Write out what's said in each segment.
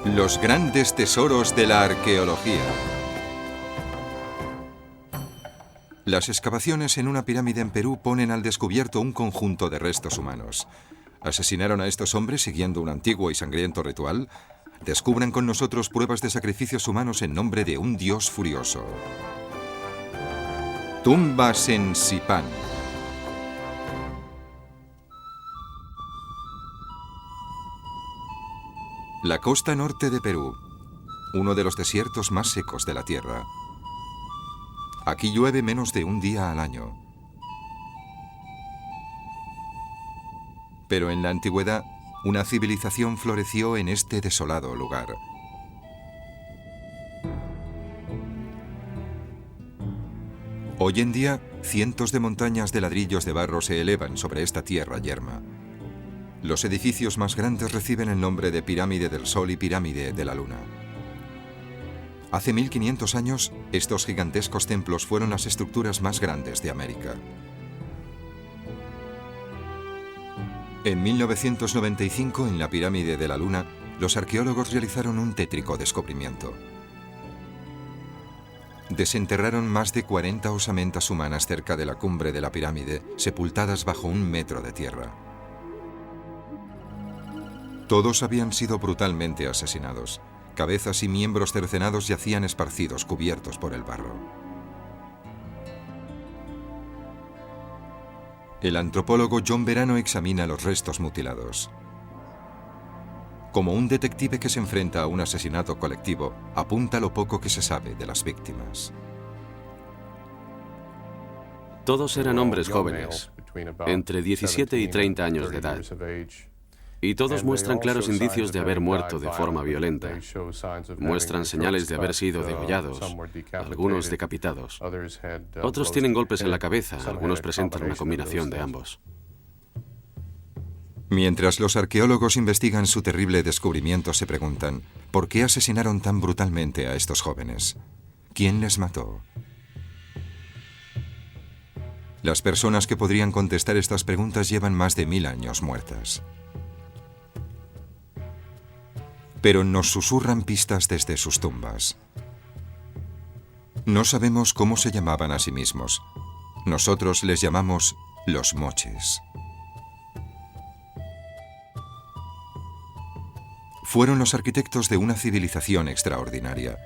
Los grandes tesoros de la arqueología. Las excavaciones en una pirámide en Perú ponen al descubierto un conjunto de restos humanos. ¿Asesinaron a estos hombres siguiendo un antiguo y sangriento ritual? Descubran con nosotros pruebas de sacrificios humanos en nombre de un dios furioso. Tumbas en Sipán. La costa norte de Perú, uno de los desiertos más secos de la Tierra. Aquí llueve menos de un día al año. Pero en la antigüedad, una civilización floreció en este desolado lugar. Hoy en día, cientos de montañas de ladrillos de barro se elevan sobre esta tierra yerma. Los edificios más grandes reciben el nombre de Pirámide del Sol y Pirámide de la Luna. Hace 1500 años, estos gigantescos templos fueron las estructuras más grandes de América. En 1995, en la Pirámide de la Luna, los arqueólogos realizaron un tétrico descubrimiento. Desenterraron más de 40 osamentas humanas cerca de la cumbre de la pirámide, sepultadas bajo 1 metro de tierra. Todos habían sido brutalmente asesinados. Cabezas y miembros cercenados yacían esparcidos, cubiertos por el barro. El antropólogo John Verano examina los restos mutilados. Como un detective que se enfrenta a un asesinato colectivo, apunta lo poco que se sabe de las víctimas. Todos eran hombres jóvenes, entre 17 y 30 años de edad. Y todos muestran claros indicios de haber muerto de forma violenta. Muestran señales de haber sido degollados, algunos decapitados. Otros tienen golpes en la cabeza, algunos presentan una combinación de ambos. Mientras los arqueólogos investigan su terrible descubrimiento, se preguntan, ¿por qué asesinaron tan brutalmente a estos jóvenes? ¿Quién les mató? Las personas que podrían contestar estas preguntas llevan más de 1000 años muertas. Pero nos susurran pistas desde sus tumbas. No sabemos cómo se llamaban a sí mismos. Nosotros les llamamos los moches. Fueron los arquitectos de una civilización extraordinaria.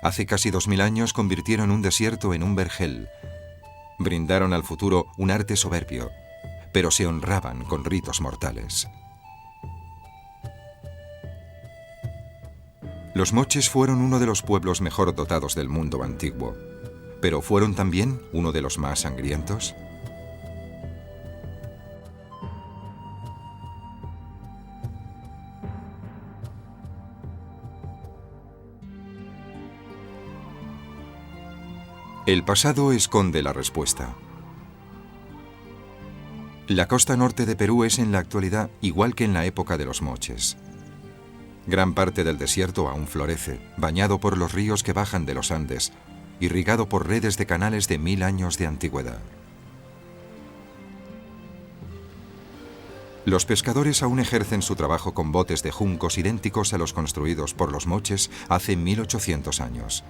Hace casi 2000 años convirtieron un desierto en un vergel. Brindaron al futuro un arte soberbio, pero se honraban con ritos mortales. Los moches fueron uno de los pueblos mejor dotados del mundo antiguo, pero ¿fueron también uno de los más sangrientos? El pasado esconde la respuesta. La costa norte de Perú es en la actualidad igual que en la época de los moches. Gran parte del desierto aún florece, bañado por los ríos que bajan de los Andes, irrigado por redes de canales de 1000 años de antigüedad. Los pescadores aún ejercen su trabajo con botes de juncos idénticos a los construidos por los moches hace 1800 años.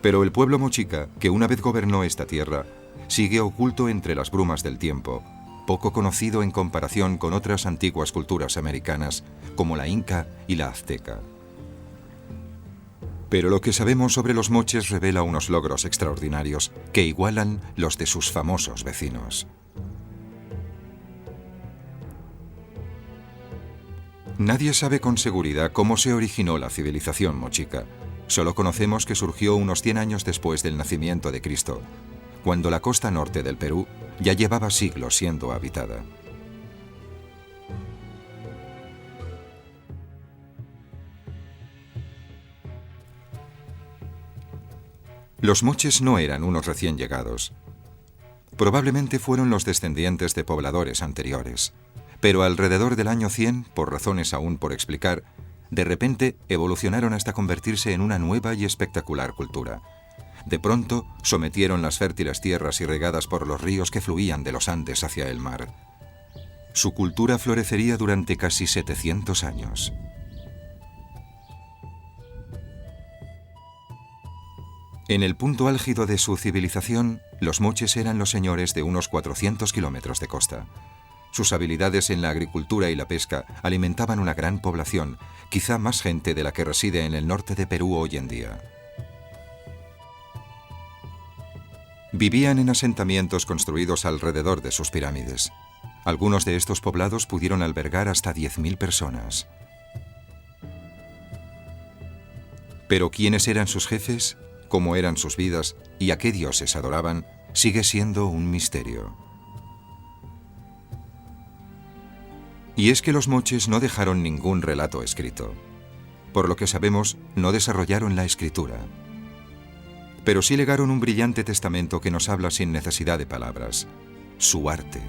Pero el pueblo mochica, que una vez gobernó esta tierra, sigue oculto entre las brumas del tiempo, poco conocido en comparación con otras antiguas culturas americanas, como la inca y la azteca. Pero lo que sabemos sobre los moches revela unos logros extraordinarios que igualan los de sus famosos vecinos. Nadie sabe con seguridad cómo se originó la civilización mochica. Solo conocemos que surgió unos 100 años después del nacimiento de Cristo, cuando la costa norte del Perú ya llevaba siglos siendo habitada. Los moches no eran unos recién llegados. Probablemente fueron los descendientes de pobladores anteriores, pero alrededor del año 100, por razones aún por explicar, de repente evolucionaron hasta convertirse en una nueva y espectacular cultura. De pronto, sometieron las fértiles tierras irrigadas por los ríos que fluían de los Andes hacia el mar. Su cultura florecería durante casi 700 años. En el punto álgido de su civilización, los moches eran los señores de unos 400 kilómetros de costa. Sus habilidades en la agricultura y la pesca alimentaban una gran población, quizá más gente de la que reside en el norte de Perú hoy en día. Vivían en asentamientos construidos alrededor de sus pirámides. Algunos de estos poblados pudieron albergar hasta 10.000 personas. Pero quiénes eran sus jefes, cómo eran sus vidas y a qué dioses adoraban, sigue siendo un misterio. Y es que los moches no dejaron ningún relato escrito. Por lo que sabemos, no desarrollaron la escritura. Pero sí legaron un brillante testamento que nos habla sin necesidad de palabras: su arte.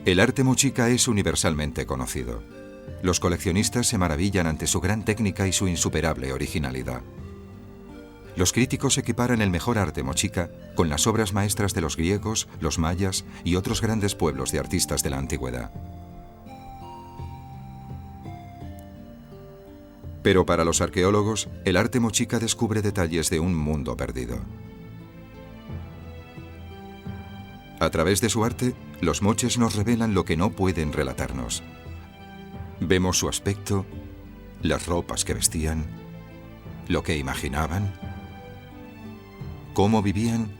El arte mochica es universalmente conocido. Los coleccionistas se maravillan ante su gran técnica y su insuperable originalidad. Los críticos equiparan el mejor arte mochica con las obras maestras de los griegos, los mayas y otros grandes pueblos de artistas de la antigüedad. Pero para los arqueólogos, el arte mochica descubre detalles de un mundo perdido. A través de su arte, los moches nos revelan lo que no pueden relatarnos. Vemos su aspecto, las ropas que vestían, lo que imaginaban, cómo vivían,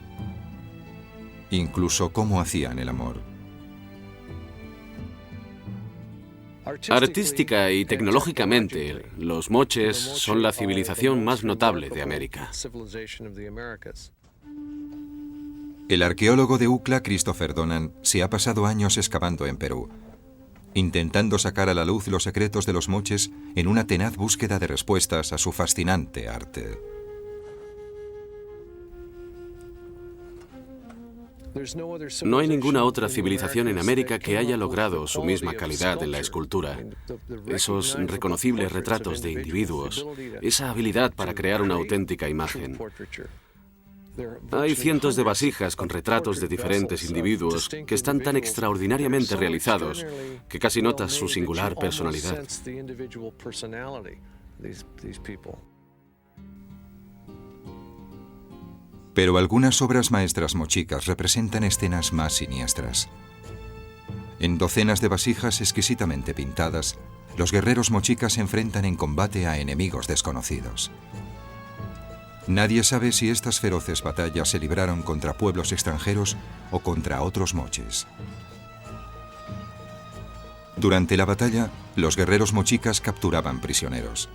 incluso cómo hacían el amor. Artística y tecnológicamente, los moches son la civilización más notable de América. El arqueólogo de UCLA, Christopher Donan, se ha pasado años excavando en Perú, intentando sacar a la luz los secretos de los moches en una tenaz búsqueda de respuestas a su fascinante arte. No hay ninguna otra civilización en América que haya logrado su misma calidad en la escultura. Esos reconocibles retratos de individuos, esa habilidad para crear una auténtica imagen. Hay cientos de vasijas con retratos de diferentes individuos que están tan extraordinariamente realizados que casi notas su singular personalidad. Pero algunas obras maestras mochicas representan escenas más siniestras. En docenas de vasijas exquisitamente pintadas, los guerreros mochicas se enfrentan en combate a enemigos desconocidos. Nadie sabe si estas feroces batallas se libraron contra pueblos extranjeros o contra otros moches. Durante la batalla, los guerreros mochicas capturaban prisioneros.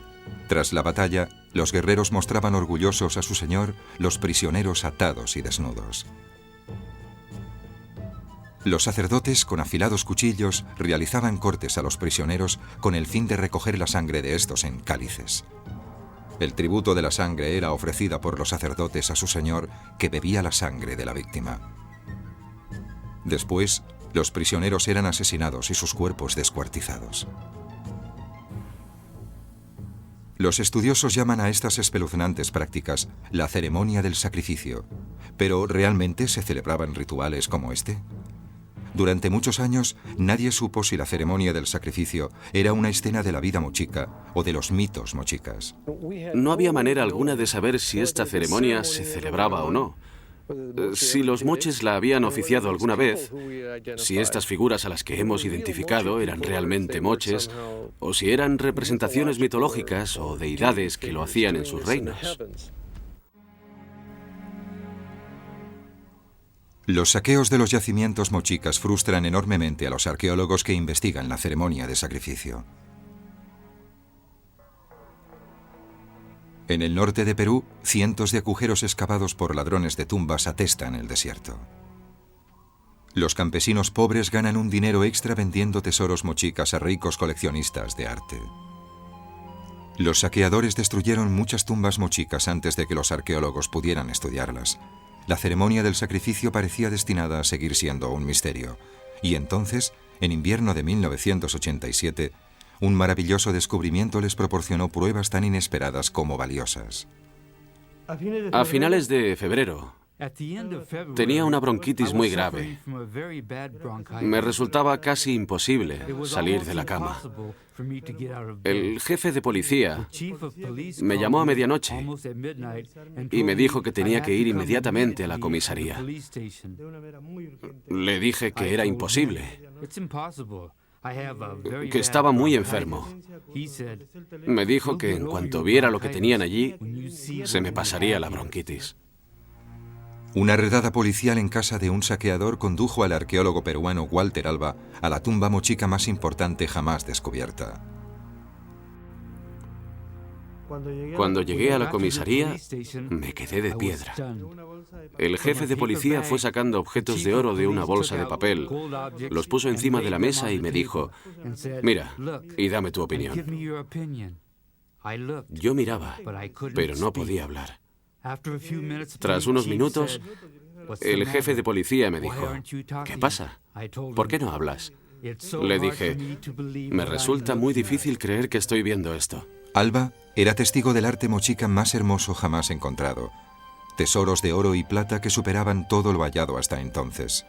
Tras la batalla, los guerreros mostraban orgullosos a su señor los prisioneros atados y desnudos. Los sacerdotes, con afilados cuchillos, realizaban cortes a los prisioneros con el fin de recoger la sangre de estos en cálices. El tributo de la sangre era ofrecida por los sacerdotes a su señor, que bebía la sangre de la víctima. Después, los prisioneros eran asesinados y sus cuerpos descuartizados. Los estudiosos llaman a estas espeluznantes prácticas la ceremonia del sacrificio, pero ¿realmente se celebraban rituales como este? Durante muchos años, nadie supo si la ceremonia del sacrificio era una escena de la vida mochica o de los mitos mochicas. No había manera alguna de saber si esta ceremonia se celebraba o no. Si los moches la habían oficiado alguna vez, si estas figuras a las que hemos identificado eran realmente moches, o si eran representaciones mitológicas o deidades que lo hacían en sus reinos. Los saqueos de los yacimientos mochicas frustran enormemente a los arqueólogos que investigan la ceremonia de sacrificio. En el norte de Perú, cientos de agujeros excavados por ladrones de tumbas atestan el desierto. Los campesinos pobres ganan un dinero extra vendiendo tesoros mochicas a ricos coleccionistas de arte. Los saqueadores destruyeron muchas tumbas mochicas antes de que los arqueólogos pudieran estudiarlas. La ceremonia del sacrificio parecía destinada a seguir siendo un misterio. Y entonces, en invierno de 1987, un maravilloso descubrimiento les proporcionó pruebas tan inesperadas como valiosas. A finales de febrero, Tenía una bronquitis muy grave. Me resultaba casi imposible salir de la cama. El jefe de policía me llamó a medianoche y me dijo que tenía que ir inmediatamente a la comisaría. Le dije que era imposible, que estaba muy enfermo. Me dijo que en cuanto viera lo que tenían allí, se me pasaría la bronquitis. Una redada policial en casa de un saqueador condujo al arqueólogo peruano Walter Alba a la tumba mochica más importante jamás descubierta. Cuando llegué a la comisaría, me quedé de piedra. El jefe de policía fue sacando objetos de oro de una bolsa de papel, los puso encima de la mesa y me dijo: «Mira, y dame tu opinión». Yo miraba, pero no podía hablar. Tras unos minutos, el jefe de policía me dijo: «¿Qué pasa? ¿Por qué no hablas?». Le dije: «Me resulta muy difícil creer que estoy viendo esto». Alba era testigo del arte mochica más hermoso jamás encontrado. Tesoros de oro y plata que superaban todo lo hallado hasta entonces,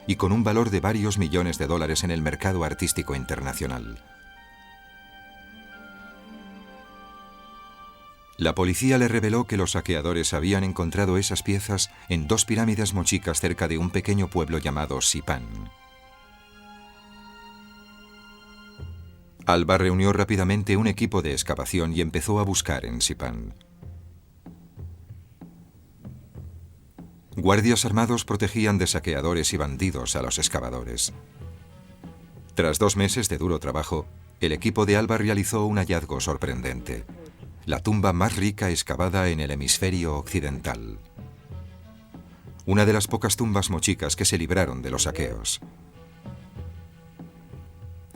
y con un valor de varios millones de dólares en el mercado artístico internacional. La policía le reveló que los saqueadores habían encontrado esas piezas en 2 pirámides mochicas cerca de un pequeño pueblo llamado Sipán. Alba reunió rápidamente un equipo de excavación y empezó a buscar en Sipán. Guardias armados protegían de saqueadores y bandidos a los excavadores. Tras 2 meses de duro trabajo, el equipo de Alba realizó un hallazgo sorprendente: la tumba más rica excavada en el hemisferio occidental. Una de las pocas tumbas mochicas que se libraron de los saqueos.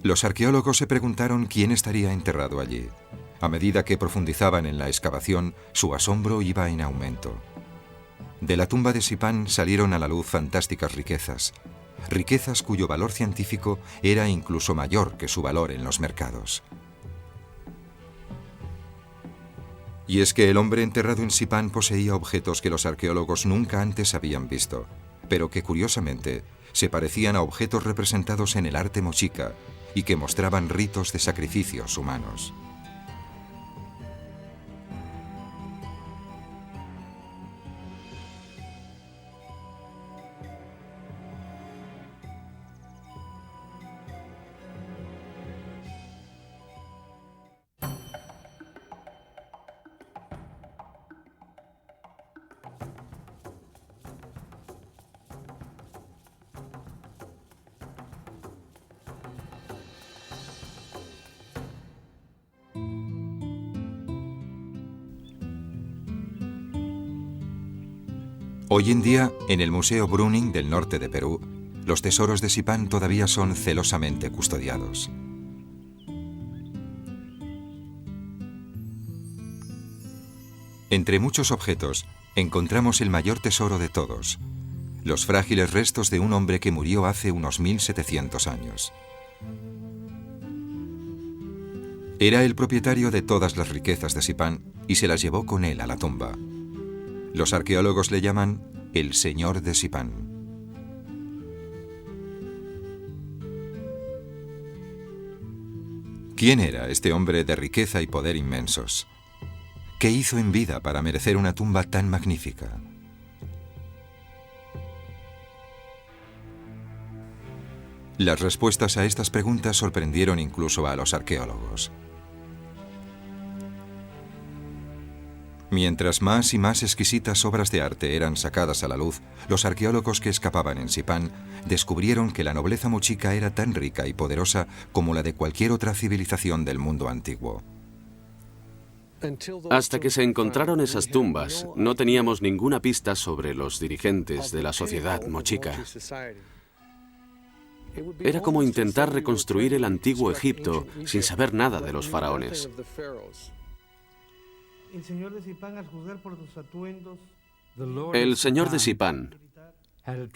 Los arqueólogos se preguntaron quién estaría enterrado allí. A medida que profundizaban en la excavación, su asombro iba en aumento. De la tumba de Sipán salieron a la luz fantásticas riquezas. Riquezas cuyo valor científico era incluso mayor que su valor en los mercados. Y es que el hombre enterrado en Sipán poseía objetos que los arqueólogos nunca antes habían visto, pero que curiosamente se parecían a objetos representados en el arte mochica y que mostraban ritos de sacrificios humanos. Hoy en día, en el Museo Brüning del norte de Perú, los tesoros de Sipán todavía son celosamente custodiados. Entre muchos objetos, encontramos el mayor tesoro de todos: los frágiles restos de un hombre que murió hace unos 1700 años. Era el propietario de todas las riquezas de Sipán y se las llevó con él a la tumba. Los arqueólogos le llaman el Señor de Sipán. ¿Quién era este hombre de riqueza y poder inmensos? ¿Qué hizo en vida para merecer una tumba tan magnífica? Las respuestas a estas preguntas sorprendieron incluso a los arqueólogos. Mientras más y más exquisitas obras de arte eran sacadas a la luz, los arqueólogos que excavaban en Sipán descubrieron que la nobleza mochica era tan rica y poderosa como la de cualquier otra civilización del mundo antiguo. Hasta que se encontraron esas tumbas, no teníamos ninguna pista sobre los dirigentes de la sociedad mochica. Era como intentar reconstruir el antiguo Egipto sin saber nada de los faraones. El señor de Sipán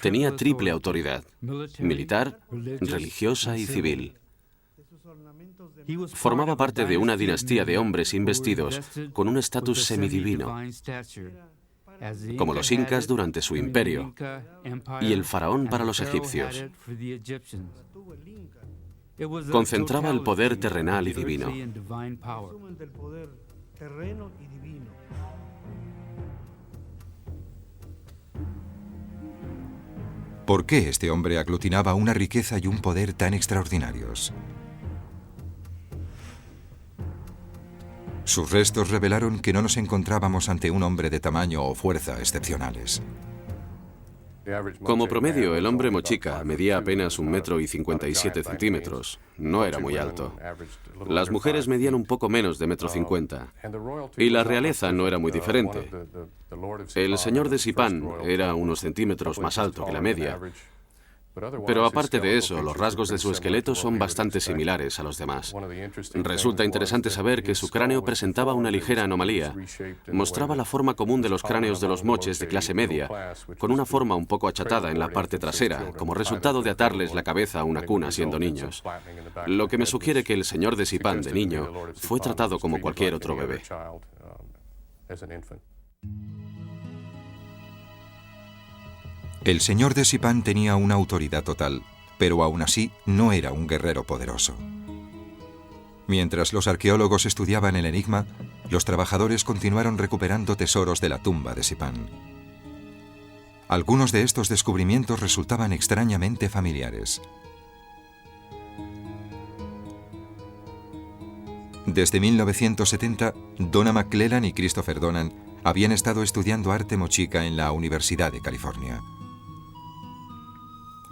tenía triple autoridad: militar, religiosa y civil. Formaba parte de una dinastía de hombres investidos con un estatus semidivino. como los incas durante su imperio y el faraón para los egipcios. Concentraba el poder terrenal y divino. ¿Por qué este hombre aglutinaba una riqueza y un poder tan extraordinarios? Sus restos revelaron que no nos encontrábamos ante un hombre de tamaño o fuerza excepcionales. Como promedio, el hombre mochica medía apenas 1,57 metros. No era muy alto. Las mujeres medían un poco menos de 1,50 m. Y la realeza no era muy diferente. El señor de Sipán era unos centímetros más alto que la media. Pero aparte de eso, los rasgos de su esqueleto son bastante similares a los demás. Resulta interesante saber que su cráneo presentaba una ligera anomalía. Mostraba la forma común de los cráneos de los moches de clase media, con una forma un poco achatada en la parte trasera, como resultado de atarles la cabeza a una cuna siendo niños. Lo que me sugiere que el señor de Sipán, de niño, fue tratado como cualquier otro bebé. El señor de Sipán tenía una autoridad total, pero aún así no era un guerrero poderoso. Mientras los arqueólogos estudiaban el enigma, los trabajadores continuaron recuperando tesoros de la tumba de Sipán. Algunos de estos descubrimientos resultaban extrañamente familiares. Desde 1970, Donna McClellan y Christopher Donan habían estado estudiando arte mochica en la Universidad de California.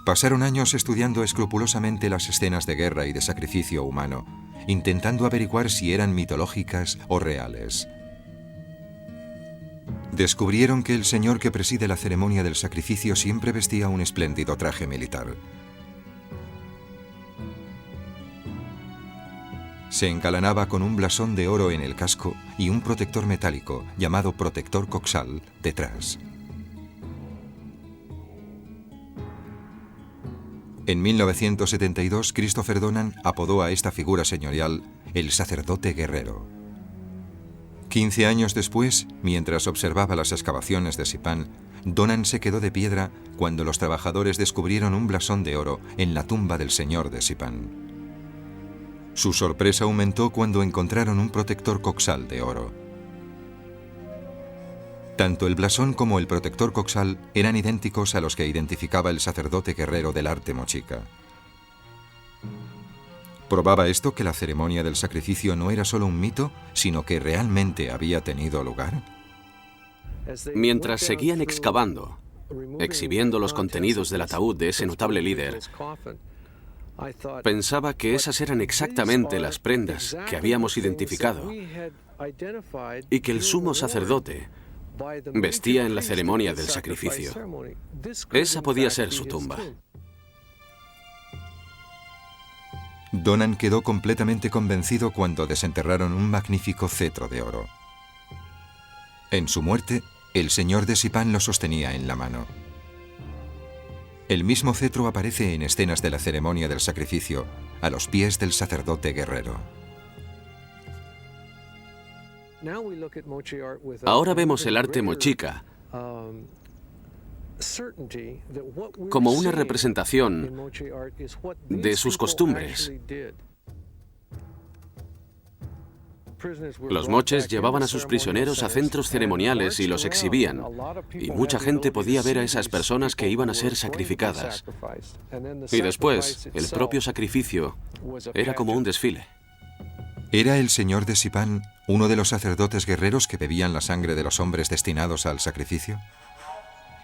Pasaron años estudiando escrupulosamente las escenas de guerra y de sacrificio humano, intentando averiguar si eran mitológicas o reales. Descubrieron que el señor que preside la ceremonia del sacrificio siempre vestía un espléndido traje militar. Se engalanaba con un blasón de oro en el casco y un protector metálico llamado protector coxal detrás. En 1972, Christopher Donan apodó a esta figura señorial el sacerdote guerrero. 15 años después, mientras observaba las excavaciones de Sipán, Donan se quedó de piedra cuando los trabajadores descubrieron un blasón de oro en la tumba del señor de Sipán. Su sorpresa aumentó cuando encontraron un protector coxal de oro. Tanto el blasón como el protector coxal eran idénticos a los que identificaba el sacerdote guerrero del arte mochica. ¿Probaba esto que la ceremonia del sacrificio no era solo un mito, sino que realmente había tenido lugar? Mientras seguían excavando, exhibiendo los contenidos del ataúd de ese notable líder, pensaba que esas eran exactamente las prendas que habíamos identificado y que el sumo sacerdote vestía en la ceremonia del sacrificio. Esa podía ser su tumba. Donan quedó completamente convencido cuando desenterraron un magnífico cetro de oro. En su muerte, el señor de Sipán lo sostenía en la mano. El mismo cetro aparece en escenas de la ceremonia del sacrificio, a los pies del sacerdote guerrero. Ahora vemos el arte mochica como una representación de sus costumbres. Los moches llevaban a sus prisioneros a centros ceremoniales y los exhibían, y mucha gente podía ver a esas personas que iban a ser sacrificadas. Y después, el propio sacrificio era como un desfile. ¿Era el señor de Sipán uno de los sacerdotes guerreros que bebían la sangre de los hombres destinados al sacrificio?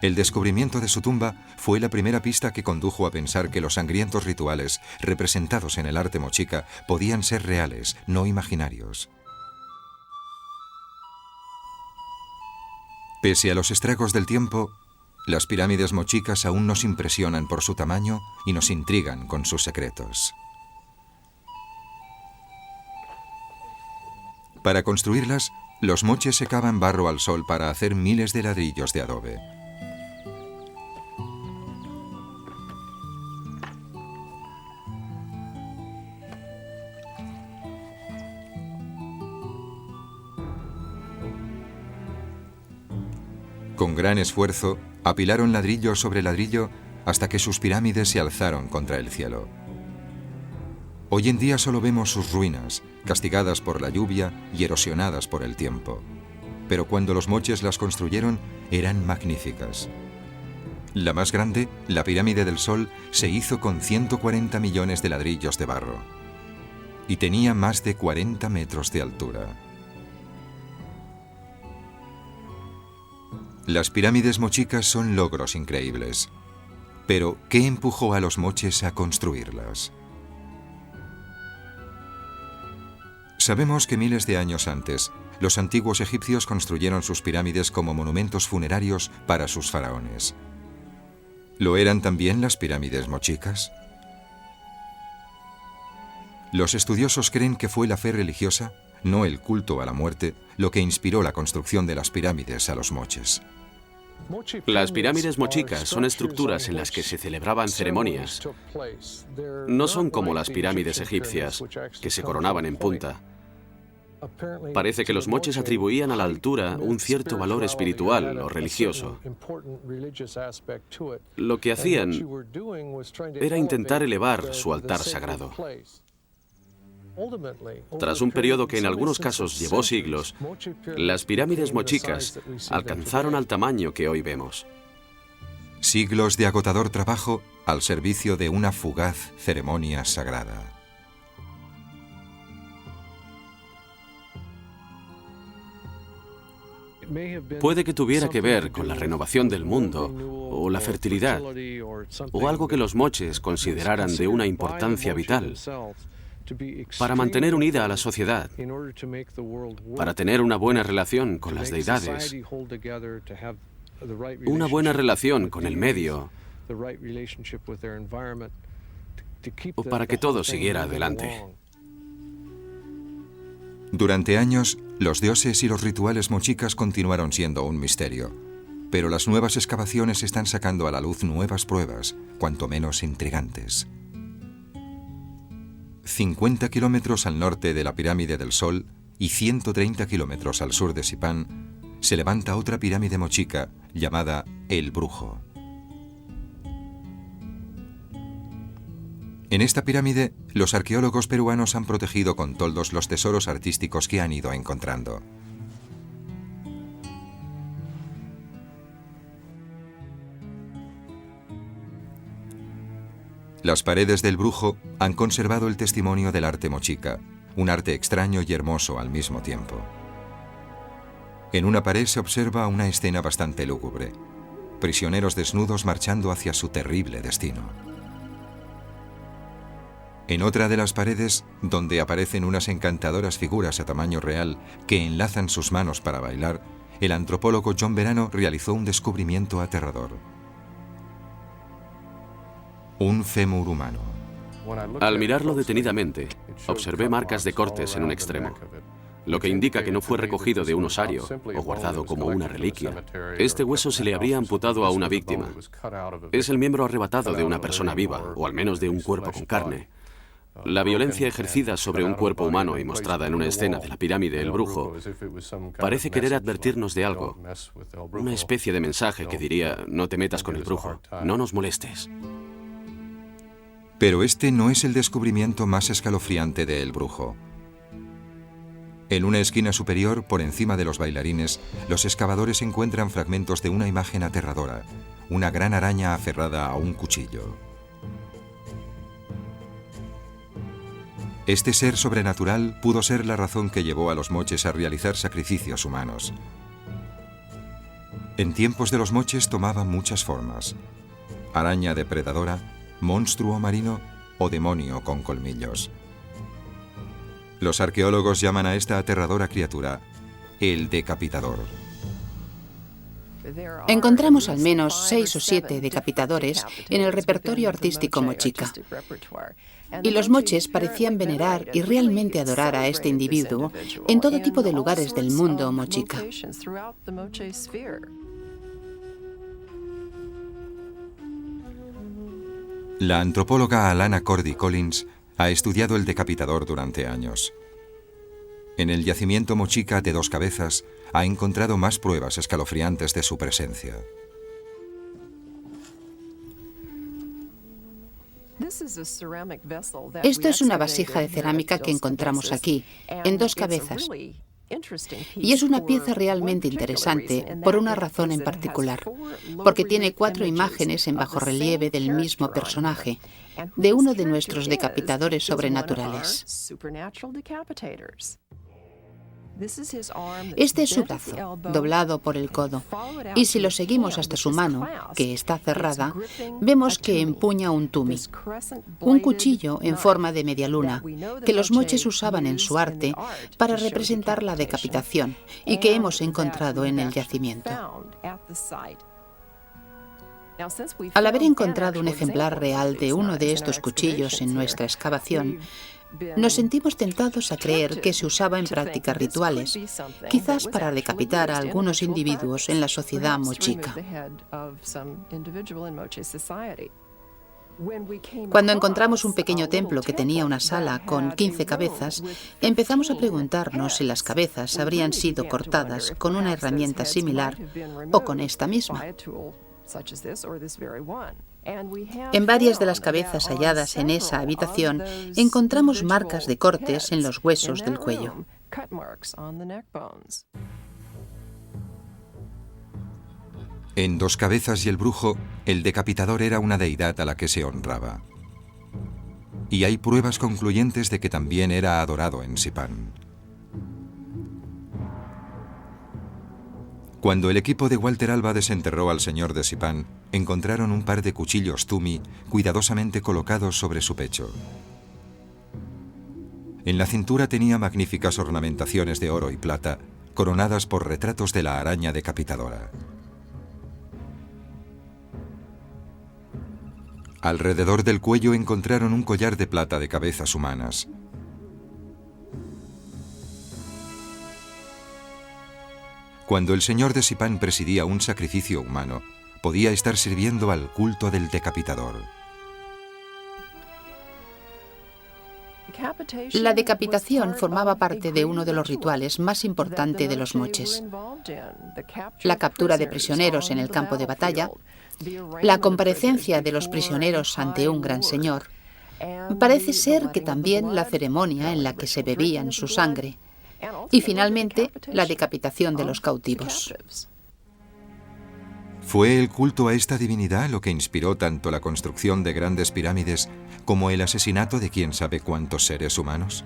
El descubrimiento de su tumba fue la primera pista que condujo a pensar que los sangrientos rituales representados en el arte mochica podían ser reales, no imaginarios. Pese a los estragos del tiempo, las pirámides mochicas aún nos impresionan por su tamaño y nos intrigan con sus secretos. Para construirlas, los moches secaban barro al sol para hacer miles de ladrillos de adobe. Con gran esfuerzo, apilaron ladrillo sobre ladrillo hasta que sus pirámides se alzaron contra el cielo. Hoy en día solo vemos sus ruinas, castigadas por la lluvia y erosionadas por el tiempo. Pero cuando los moches las construyeron, eran magníficas. La más grande, la Pirámide del Sol, se hizo con 140 millones de ladrillos de barro y tenía más de 40 metros de altura. Las pirámides mochicas son logros increíbles. Pero, ¿qué empujó a los moches a construirlas? Sabemos que miles de años antes, los antiguos egipcios construyeron sus pirámides como monumentos funerarios para sus faraones. ¿Lo eran también las pirámides mochicas? Los estudiosos creen que fue la fe religiosa, no el culto a la muerte, lo que inspiró la construcción de las pirámides a los moches. Las pirámides mochicas son estructuras en las que se celebraban ceremonias. No son como las pirámides egipcias, que se coronaban en punta. Parece que los moches atribuían a la altura un cierto valor espiritual o religioso. Lo que hacían era intentar elevar su altar sagrado. Tras un periodo que en algunos casos llevó siglos, las pirámides mochicas alcanzaron al tamaño que hoy vemos. Siglos de agotador trabajo al servicio de una fugaz ceremonia sagrada. Puede que tuviera que ver con la renovación del mundo, o la fertilidad, o algo que los moches consideraran de una importancia vital, para mantener unida a la sociedad, para tener una buena relación con las deidades, una buena relación con el medio, o para que todo siguiera adelante. Durante años, los dioses y los rituales mochicas continuaron siendo un misterio, pero las nuevas excavaciones están sacando a la luz nuevas pruebas, cuanto menos intrigantes. 50 kilómetros al norte de la Pirámide del Sol y 130 kilómetros al sur de Sipán, se levanta otra pirámide mochica llamada El Brujo. En esta pirámide, los arqueólogos peruanos han protegido con toldos los tesoros artísticos que han ido encontrando. Las paredes del Brujo han conservado el testimonio del arte mochica, un arte extraño y hermoso al mismo tiempo. En una pared se observa una escena bastante lúgubre: prisioneros desnudos marchando hacia su terrible destino. En otra de las paredes, donde aparecen unas encantadoras figuras a tamaño real que enlazan sus manos para bailar, el antropólogo John Verano realizó un descubrimiento aterrador: un fémur humano. Al mirarlo detenidamente, observé marcas de cortes en un extremo, lo que indica que no fue recogido de un osario o guardado como una reliquia. Este hueso se le habría amputado a una víctima. Es el miembro arrebatado de una persona viva, o al menos de un cuerpo con carne. La violencia ejercida sobre un cuerpo humano y mostrada en una escena de la pirámide del Brujo parece querer advertirnos de algo, una especie de mensaje que diría: no te metas con el brujo, no nos molestes. Pero este no es el descubrimiento más escalofriante de El Brujo. En una esquina superior, por encima de los bailarines, los excavadores encuentran fragmentos de una imagen aterradora: una gran araña aferrada a un cuchillo. Este ser sobrenatural pudo ser la razón que llevó a los moches a realizar sacrificios humanos. En tiempos de los moches tomaba muchas formas: araña depredadora, monstruo marino o demonio con colmillos. Los arqueólogos llaman a esta aterradora criatura el decapitador. Encontramos al menos 6 o 7 decapitadores en el repertorio artístico mochica. Y los moches parecían venerar y realmente adorar a este individuo en todo tipo de lugares del mundo mochica. La antropóloga Alana Cordy Collins ha estudiado el decapitador durante años. En el yacimiento Mochica de Dos Cabezas ha encontrado más pruebas escalofriantes de su presencia. Esto es una vasija de cerámica que encontramos aquí, en Dos Cabezas. Y es una pieza realmente interesante por una razón en particular, porque tiene 4 imágenes en bajorrelieve del mismo personaje, de uno de nuestros decapitadores sobrenaturales. Este es su brazo, doblado por el codo, y si lo seguimos hasta su mano, que está cerrada, vemos que empuña un tumi, un cuchillo en forma de media luna, que los moches usaban en su arte para representar la decapitación y que hemos encontrado en el yacimiento. Al haber encontrado un ejemplar real de uno de estos cuchillos en nuestra excavación, nos sentimos tentados a creer que se usaba en prácticas rituales, quizás para decapitar a algunos individuos en la sociedad mochica. Cuando encontramos un pequeño templo que tenía una sala con 15 cabezas, empezamos a preguntarnos si las cabezas habrían sido cortadas con una herramienta similar o con esta misma. En varias de las cabezas halladas en esa habitación encontramos marcas de cortes en los huesos del cuello. En Dos Cabezas y el Brujo, el decapitador era una deidad a la que se honraba. Y hay pruebas concluyentes de que también era adorado en Sipán. Cuando el equipo de Walter Alva desenterró al señor de Sipán, encontraron un par de cuchillos tumi cuidadosamente colocados sobre su pecho. En la cintura tenía magníficas ornamentaciones de oro y plata, coronadas por retratos de la araña decapitadora. Alrededor del cuello encontraron un collar de plata de cabezas humanas. Cuando el señor de Sipán presidía un sacrificio humano, podía estar sirviendo al culto del decapitador. La decapitación formaba parte de uno de los rituales más importantes de los moches. La captura de prisioneros en el campo de batalla, la comparecencia de los prisioneros ante un gran señor. Parece ser que también la ceremonia en la que se bebían su sangre. Y finalmente, la decapitación de los cautivos. ¿Fue el culto a esta divinidad lo que inspiró tanto la construcción de grandes pirámides como el asesinato de quién sabe cuántos seres humanos?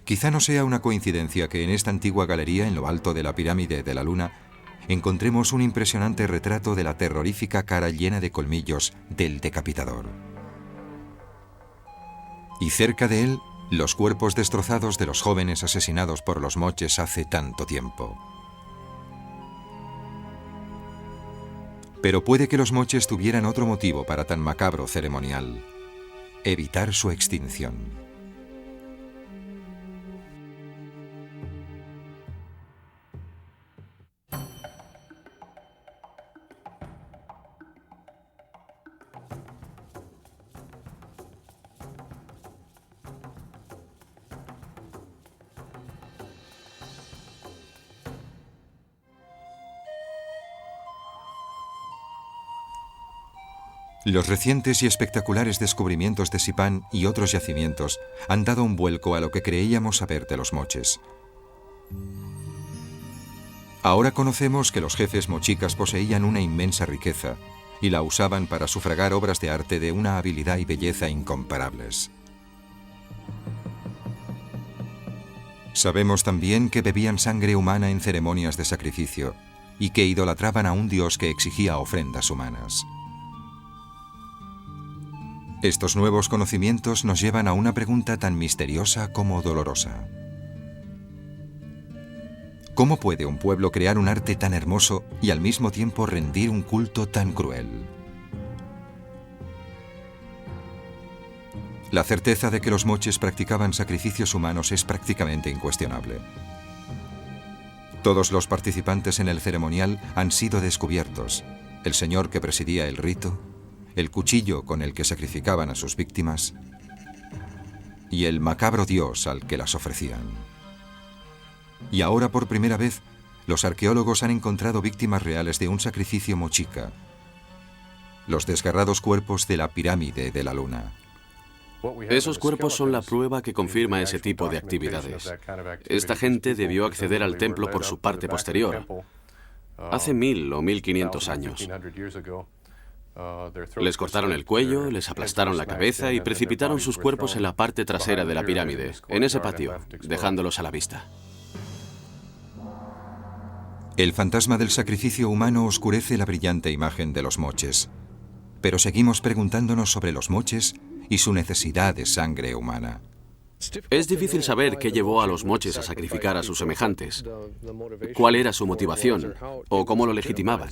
Quizá no sea una coincidencia que en esta antigua galería en lo alto de la pirámide de la Luna encontremos un impresionante retrato de la terrorífica cara llena de colmillos del decapitador. Y cerca de él, los cuerpos destrozados de los jóvenes asesinados por los moches hace tanto tiempo. Pero puede que los moches tuvieran otro motivo para tan macabro ceremonial: evitar su extinción. Los recientes y espectaculares descubrimientos de Sipán y otros yacimientos han dado un vuelco a lo que creíamos saber de los moches. Ahora conocemos que los jefes mochicas poseían una inmensa riqueza y la usaban para sufragar obras de arte de una habilidad y belleza incomparables. Sabemos también que bebían sangre humana en ceremonias de sacrificio y que idolatraban a un dios que exigía ofrendas humanas. Estos nuevos conocimientos nos llevan a una pregunta tan misteriosa como dolorosa. ¿Cómo puede un pueblo crear un arte tan hermoso y al mismo tiempo rendir un culto tan cruel? La certeza de que los moches practicaban sacrificios humanos es prácticamente incuestionable. Todos los participantes en el ceremonial han sido descubiertos: el señor que presidía el rito, el cuchillo con el que sacrificaban a sus víctimas y el macabro dios al que las ofrecían. Y ahora, por primera vez, los arqueólogos han encontrado víctimas reales de un sacrificio mochica: los desgarrados cuerpos de la pirámide de la Luna. Esos cuerpos son la prueba que confirma ese tipo de actividades. Esta gente debió acceder al templo por su parte posterior, hace 1000 o 1500 años. Les cortaron el cuello, les aplastaron la cabeza y precipitaron sus cuerpos en la parte trasera de la pirámide, en ese patio, dejándolos a la vista. El fantasma del sacrificio humano oscurece la brillante imagen de los moches. Pero seguimos preguntándonos sobre los moches y su necesidad de sangre humana. Es difícil saber qué llevó a los moches a sacrificar a sus semejantes, cuál era su motivación o cómo lo legitimaban.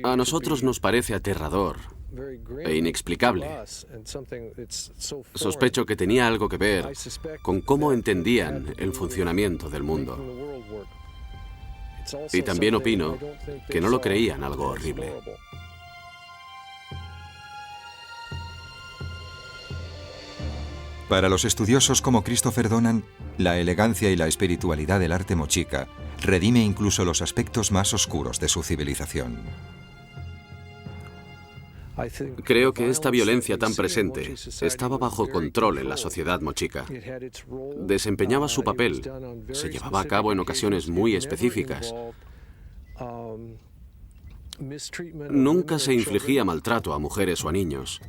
A nosotros nos parece aterrador e inexplicable. Sospecho que tenía algo que ver con cómo entendían el funcionamiento del mundo. Y también opino que no lo creían algo horrible. Para los estudiosos como Christopher Donan, la elegancia y la espiritualidad del arte mochica redime incluso los aspectos más oscuros de su civilización. Creo que esta violencia tan presente estaba bajo control en la sociedad mochica. Desempeñaba su papel, se llevaba a cabo en ocasiones muy específicas. Nunca se infligía maltrato a mujeres o a niños.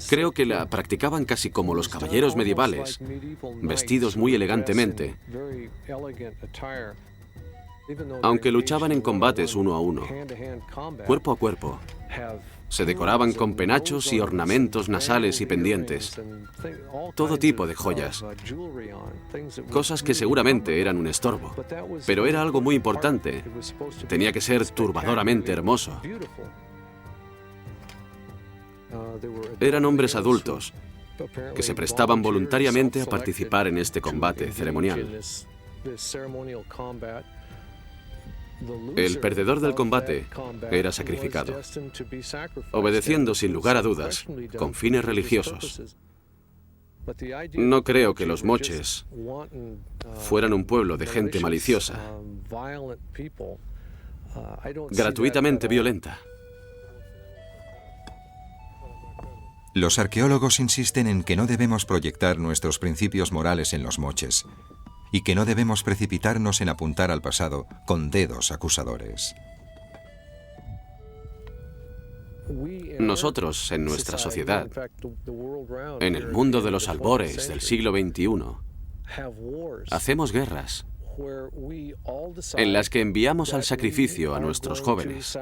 Creo que la practicaban casi como los caballeros medievales, vestidos muy elegantemente, aunque luchaban en combates uno a uno, cuerpo a cuerpo. Se decoraban con penachos y ornamentos nasales y pendientes, todo tipo de joyas, cosas que seguramente eran un estorbo, pero era algo muy importante. Tenía que ser turbadoramente hermoso. Eran hombres adultos que se prestaban voluntariamente a participar en este combate ceremonial. El perdedor del combate era sacrificado, obedeciendo sin lugar a dudas, con fines religiosos. No creo que los moches fueran un pueblo de gente maliciosa, gratuitamente violenta. Los arqueólogos insisten en que no debemos proyectar nuestros principios morales en los moches y que no debemos precipitarnos en apuntar al pasado con dedos acusadores. Nosotros, en nuestra sociedad, en el mundo de los albores del siglo XXI, hacemos guerras en las que enviamos al sacrificio a nuestros jóvenes.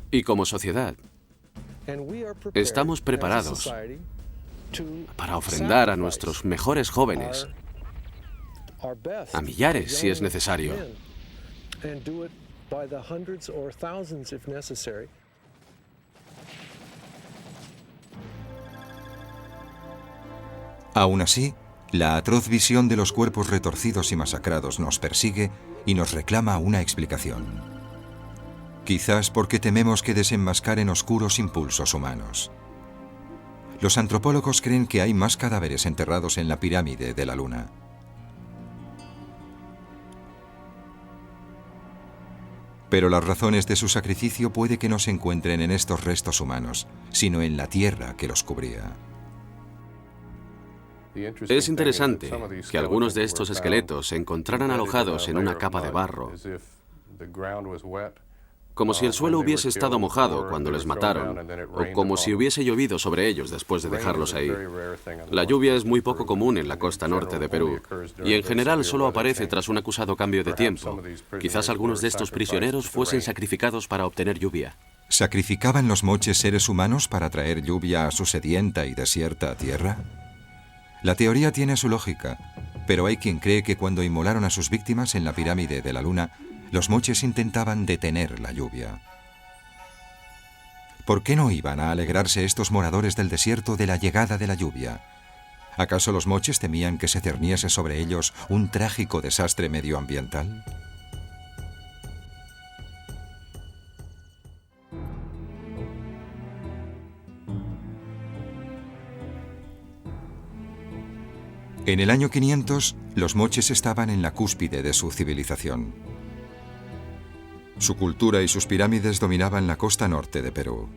Y como sociedad, estamos preparados para ofrendar a nuestros mejores jóvenes, a millares si es necesario. Aún así, la atroz visión de los cuerpos retorcidos y masacrados nos persigue y nos reclama una explicación. Quizás porque tememos que desenmascaren oscuros impulsos humanos. Los antropólogos creen que hay más cadáveres enterrados en la pirámide de la Luna. Pero las razones de su sacrificio puede que no se encuentren en estos restos humanos, sino en la tierra que los cubría. Es interesante que algunos de estos esqueletos se encontraran alojados en una capa de barro, como si el suelo hubiese estado mojado cuando les mataron, o como si hubiese llovido sobre ellos después de dejarlos ahí. La lluvia es muy poco común en la costa norte de Perú, y en general solo aparece tras un acusado cambio de tiempo. Quizás algunos de estos prisioneros fuesen sacrificados para obtener lluvia. ¿Sacrificaban los moches seres humanos para traer lluvia a su sedienta y desierta tierra? La teoría tiene su lógica, pero hay quien cree que cuando inmolaron a sus víctimas en la pirámide de la Luna, los moches intentaban detener la lluvia. ¿Por qué no iban a alegrarse estos moradores del desierto de la llegada de la lluvia? ¿Acaso los moches temían que se cerniese sobre ellos un trágico desastre medioambiental? En el año 500, los moches estaban en la cúspide de su civilización. Su cultura y sus pirámides dominaban la costa norte de Perú.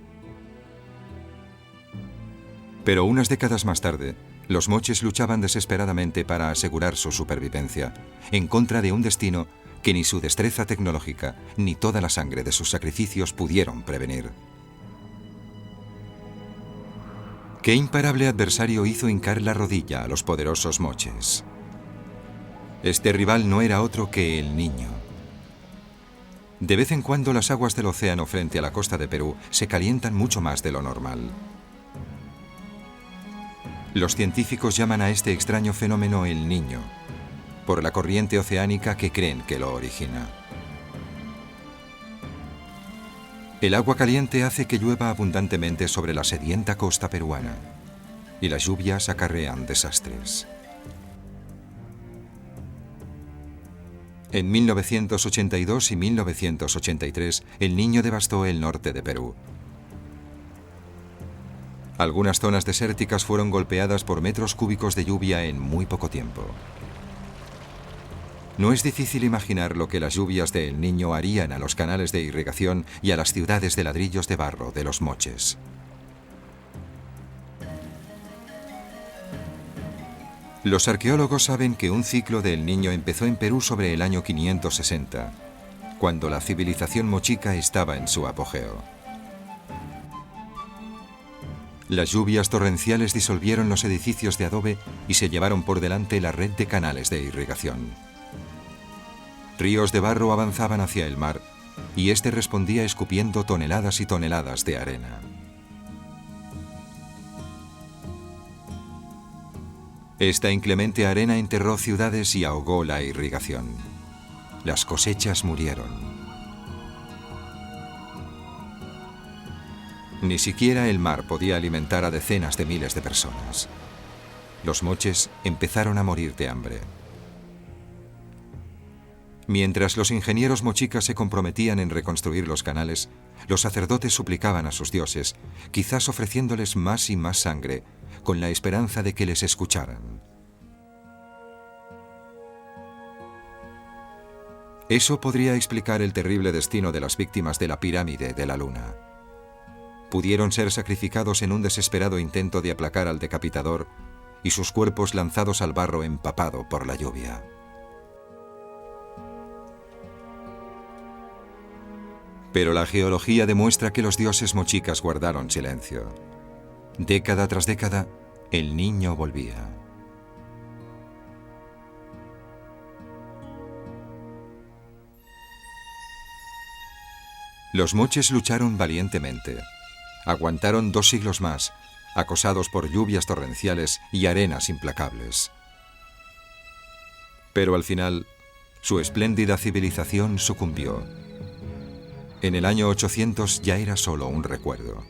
Pero unas décadas más tarde, los moches luchaban desesperadamente para asegurar su supervivencia, en contra de un destino que ni su destreza tecnológica ni toda la sangre de sus sacrificios pudieron prevenir. ¿Qué imparable adversario hizo hincar la rodilla a los poderosos moches? Este rival no era otro que el Niño. De vez en cuando las aguas del océano frente a la costa de Perú se calientan mucho más de lo normal. Los científicos llaman a este extraño fenómeno el Niño, por la corriente oceánica que creen que lo origina. El agua caliente hace que llueva abundantemente sobre la sedienta costa peruana, y las lluvias acarrean desastres. En 1982 y 1983, el Niño devastó el norte de Perú. Algunas zonas desérticas fueron golpeadas por metros cúbicos de lluvia en muy poco tiempo. No es difícil imaginar lo que las lluvias de El Niño harían a los canales de irrigación y a las ciudades de ladrillos de barro de los moches. Los arqueólogos saben que un ciclo de El Niño empezó en Perú sobre el año 560, cuando la civilización mochica estaba en su apogeo. Las lluvias torrenciales disolvieron los edificios de adobe y se llevaron por delante la red de canales de irrigación. Ríos de barro avanzaban hacia el mar y este respondía escupiendo toneladas y toneladas de arena. Esta inclemente arena enterró ciudades y ahogó la irrigación. Las cosechas murieron. Ni siquiera el mar podía alimentar a decenas de miles de personas. Los moches empezaron a morir de hambre. Mientras los ingenieros mochicas se comprometían en reconstruir los canales, los sacerdotes suplicaban a sus dioses, quizás ofreciéndoles más y más sangre, con la esperanza de que les escucharan. Eso podría explicar el terrible destino de las víctimas de la pirámide de la luna. Pudieron ser sacrificados en un desesperado intento de aplacar al decapitador y sus cuerpos lanzados al barro empapado por la lluvia. Pero la geología demuestra que los dioses mochicas guardaron silencio. Década tras década, el Niño volvía. Los moches lucharon valientemente. Aguantaron 2 siglos más, acosados por lluvias torrenciales y arenas implacables. Pero al final, su espléndida civilización sucumbió. En el año 800 ya era solo un recuerdo.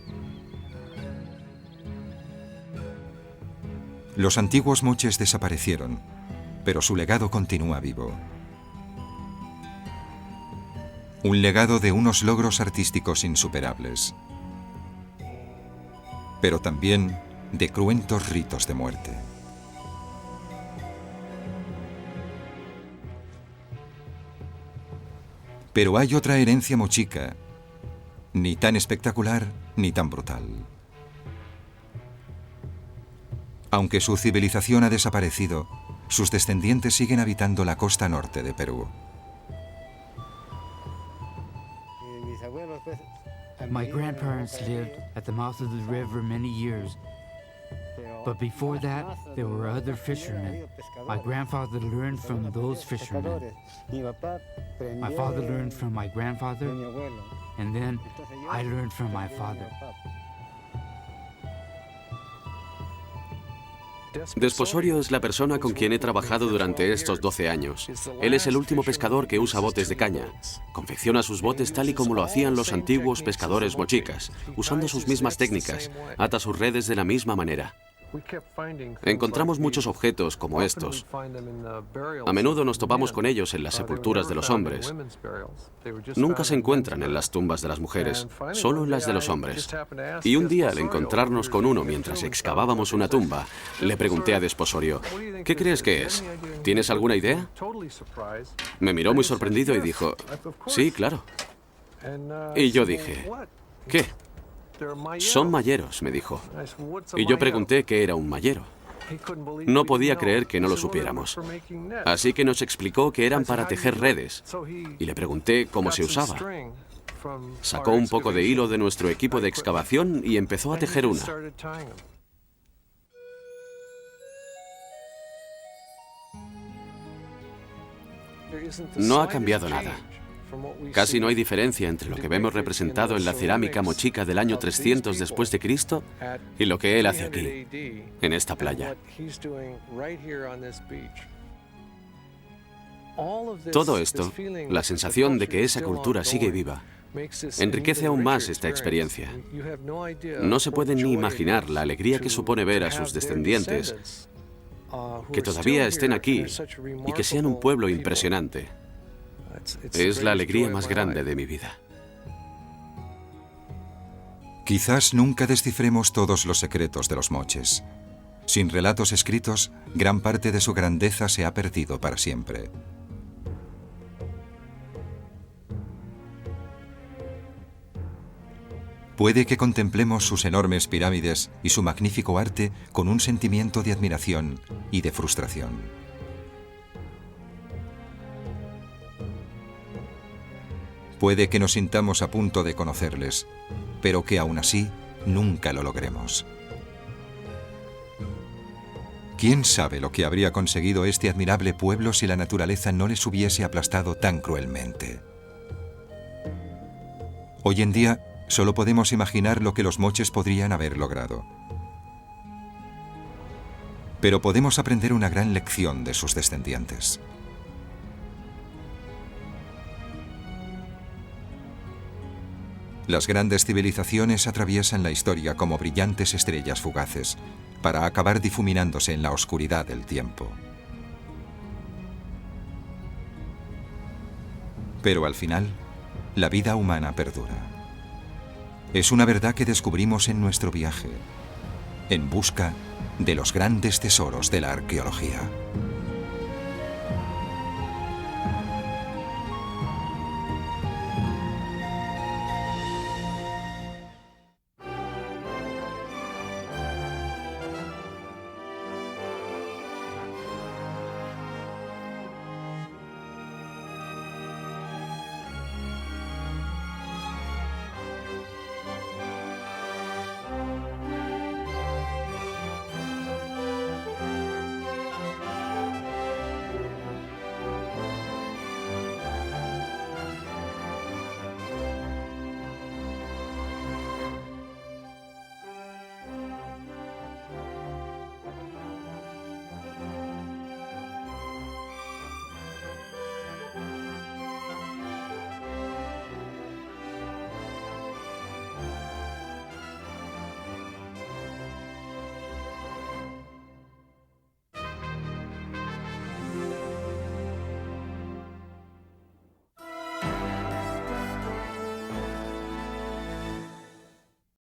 Los antiguos moches desaparecieron, pero su legado continúa vivo. Un legado de unos logros artísticos insuperables, pero también de cruentos ritos de muerte. Pero hay otra herencia mochica, ni tan espectacular ni tan brutal. Aunque su civilización ha desaparecido, sus descendientes siguen habitando la costa norte de Perú. My grandparents lived at the mouth of the river many years. But before that, there were other fishermen. My grandfather learned from those fishermen. My father learned from my grandfather, and then I learned from my father. Desposorio es la persona con quien he trabajado durante estos 12 años. Él es el último pescador que usa botes de caña. Confecciona sus botes tal y como lo hacían los antiguos pescadores mochicas, usando sus mismas técnicas. Ata sus redes de la misma manera. Encontramos muchos objetos como estos. A menudo nos topamos con ellos en las sepulturas de los hombres. Nunca se encuentran en las tumbas de las mujeres, solo en las de los hombres. Y un día, al encontrarnos con uno mientras excavábamos una tumba, le pregunté a Desposorio, ¿qué crees que es? ¿Tienes alguna idea? Me miró muy sorprendido y dijo, sí, claro. Y yo dije, ¿qué? Son mayeros, me dijo. Y yo pregunté qué era un mayero. No podía creer que no lo supiéramos. Así que nos explicó que eran para tejer redes. Y le pregunté cómo se usaba. Sacó un poco de hilo de nuestro equipo de excavación y empezó a tejer una. No ha cambiado nada. Casi no hay diferencia entre lo que vemos representado en la cerámica mochica del año 300 después de Cristo y lo que él hace aquí, en esta playa. Todo esto, la sensación de que esa cultura sigue viva, enriquece aún más esta experiencia. No se pueden ni imaginar la alegría que supone ver a sus descendientes, que todavía estén aquí y que sean un pueblo impresionante. Es la alegría más grande de mi vida. Quizás nunca descifremos todos los secretos de los moches. Sin relatos escritos, gran parte de su grandeza se ha perdido para siempre. Puede que contemplemos sus enormes pirámides y su magnífico arte con un sentimiento de admiración y de frustración. Puede que nos sintamos a punto de conocerles, pero que aún así nunca lo logremos. ¿Quién sabe lo que habría conseguido este admirable pueblo si la naturaleza no les hubiese aplastado tan cruelmente? Hoy en día solo podemos imaginar lo que los moches podrían haber logrado. Pero podemos aprender una gran lección de sus descendientes. Las grandes civilizaciones atraviesan la historia como brillantes estrellas fugaces, para acabar difuminándose en la oscuridad del tiempo. Pero al final, la vida humana perdura. Es una verdad que descubrimos en nuestro viaje, en busca de los grandes tesoros de la arqueología.